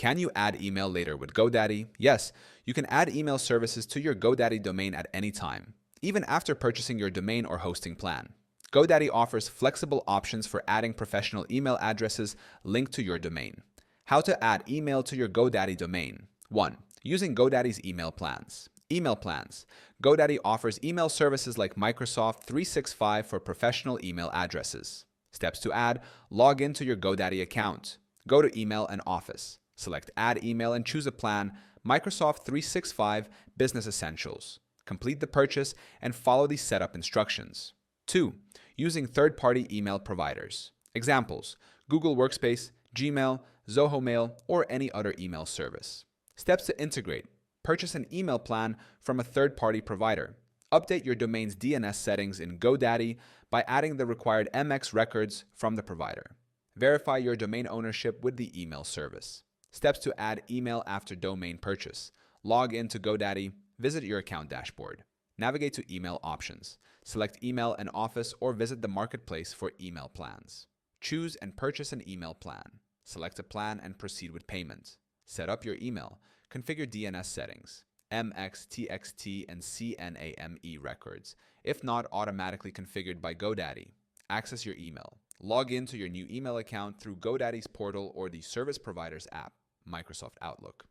Can you add email later with GoDaddy? Yes, you can add email services to your GoDaddy domain at any time, even after purchasing your domain or hosting plan. GoDaddy offers flexible options for adding professional email addresses linked to your domain. How to add email to your GoDaddy domain. 1. Using GoDaddy's email plans. Email plans. GoDaddy offers email services like Microsoft 365 for professional email addresses. Steps to add. Log into your GoDaddy account. Go to Email and Office. Select Add Email and choose a plan, Microsoft 365 Business Essentials. Complete the purchase and follow the setup instructions. 2. Using third-party email providers. Examples: Google Workspace, Gmail, Zoho Mail, or any other email service. Steps to integrate. Purchase an email plan from a third-party provider. Update your domain's DNS settings in GoDaddy by adding the required MX records from the provider. Verify your domain ownership with the email service. Steps to add email after domain purchase. Log into GoDaddy, visit your account dashboard. Navigate to Email Options. Select Email and Office or visit the Marketplace for email plans. Choose and purchase an email plan. Select a plan and proceed with payment. Set up your email. Configure DNS settings, MX, TXT, and CNAME records, if not automatically configured by GoDaddy. Access your email. Log into your new email account through GoDaddy's portal or the service provider's app, Microsoft Outlook.